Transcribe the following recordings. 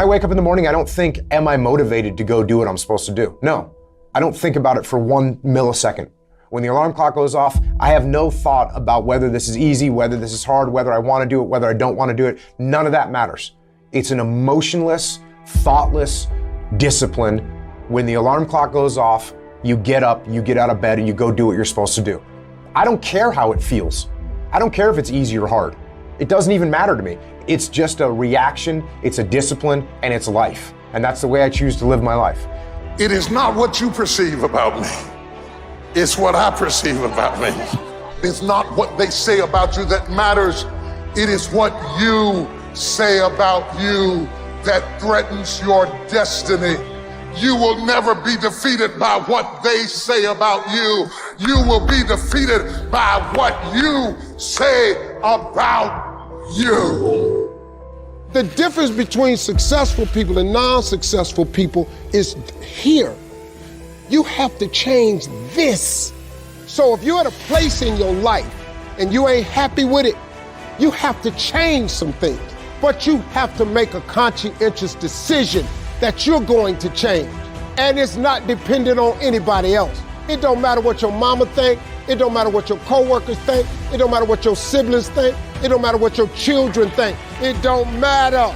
I wake up in the morning, I don't think, am I motivated to go do what I'm supposed to do? No, I don't think about it for 1 millisecond. When the alarm clock goes off, I have no thought about whether this is easy, whether this is hard, whether I want to do it, whether I don't want to do it. None of that matters. It's an emotionless, thoughtless discipline. When the alarm clock goes off, you get up, you get out of bed, and you go do what you're supposed to do. I don't care how it feels. I don't care if it's easy or hard. It doesn't even matter to me. It's just a reaction, it's a discipline, and it's life. And that's the way I choose to live my life. It is not what you perceive about me. It's what I perceive about me. It's not what they say about you that matters. It is what you say about you that threatens your destiny. You will never be defeated by what they say about you. You will be defeated by what you say about you. The difference between successful people and non-successful people is here. You have to change this. So if you're at a place in your life and you ain't happy with it, you have to change some things. But you have to make a conscientious decision that you're going to change. And it's not dependent on anybody else. It don't matter what your mama think. It don't matter what your coworkers think. It don't matter what your siblings think. It don't matter what your children think. It don't matter.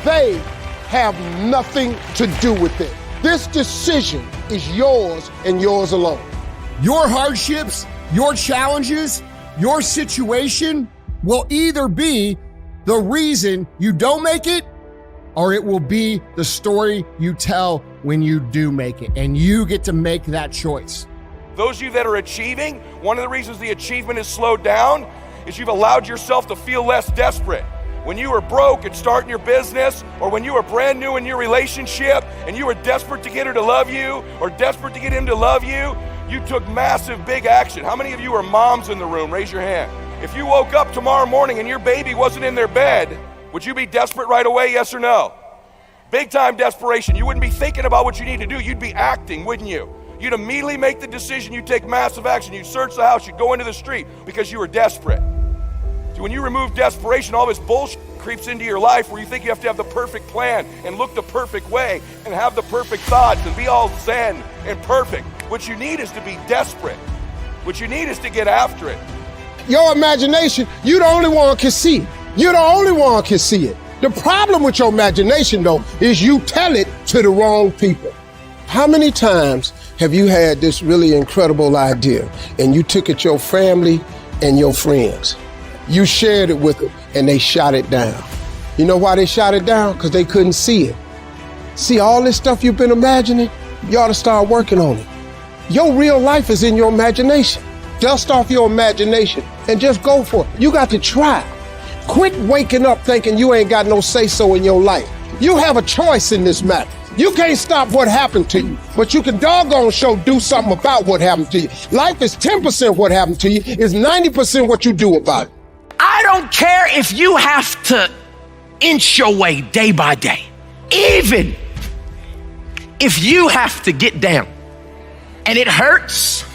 They have nothing to do with it. This decision is yours and yours alone. Your hardships, your challenges, your situation will either be the reason you don't make it, or it will be the story you tell when you do make it. And you get to make that choice. Those of you that are achieving, one of the reasons the achievement is slowed down is you've allowed yourself to feel less desperate. When you were broke and starting your business, or when you were brand new in your relationship and you were desperate to get her to love you or desperate to get him to love you, you took massive, big action. How many of you are moms in the room? Raise your hand. If you woke up tomorrow morning and your baby wasn't in their bed, would you be desperate right away, yes or no? Big time desperation. You wouldn't be thinking about what you need to do. You'd be acting, wouldn't you? You'd immediately make the decision. You'd take massive action. You'd search the house. You'd go into the street because you were desperate. So when you remove desperation, all this bullshit creeps into your life where you think you have to have the perfect plan and look the perfect way and have the perfect thoughts and be all zen and perfect. What you need is to be desperate. What you need is to get after it. Your imagination, you the only one can see it. You're the only one can see it. The problem with your imagination, though, is you tell it to the wrong people. How many times have you had this really incredible idea and you took it to your family and your friends? You shared it with them and they shot it down. You know why they shot it down? Because they couldn't see it. See, all this stuff you've been imagining, you ought to start working on it. Your real life is in your imagination. Dust off your imagination and just go for it. You got to try. Quit waking up thinking you ain't got no say-so in your life. You have a choice in this matter. You can't stop what happened to you, but you can doggone sure do something about what happened to you. Life is 10% what happened to you, is 90% what you do about it. I don't care if you have to inch your way day by day. Even if you have to get down and it hurts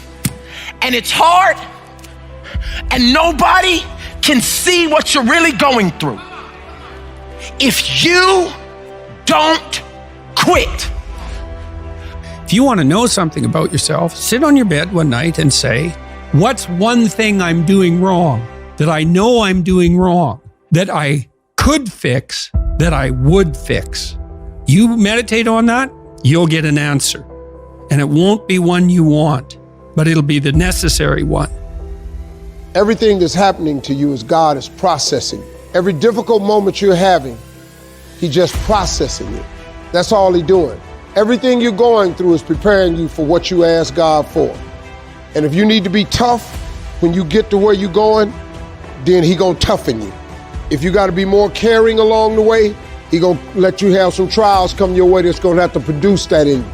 and it's hard and nobody can see what you're really going through. If you don't quit. If you want to know something about yourself, sit on your bed one night and say, what's one thing I'm doing wrong that I know I'm doing wrong, that I could fix, that I would fix? You meditate on that, you'll get an answer. And it won't be one you want, but it'll be the necessary one. Everything that's happening to you is God is processing. Every difficult moment you're having, He's just processing it. That's all He's doing. Everything you're going through is preparing you for what you ask God for. And if you need to be tough when you get to where you're going, then He gonna toughen you. If you gotta be more caring along the way, He gonna let you have some trials come your way that's gonna have to produce that in you.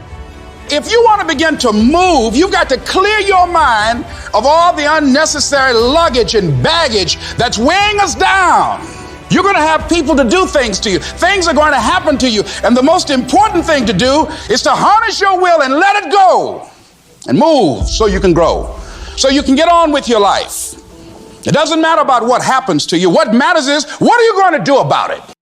If you want to begin to move, you've got to clear your mind of all the unnecessary luggage and baggage that's weighing us down. You're going to have people to do things to you. Things are going to happen to you. And the most important thing to do is to harness your will and let it go and move so you can grow, so you can get on with your life. It doesn't matter about what happens to you. What matters is, what are you going to do about it?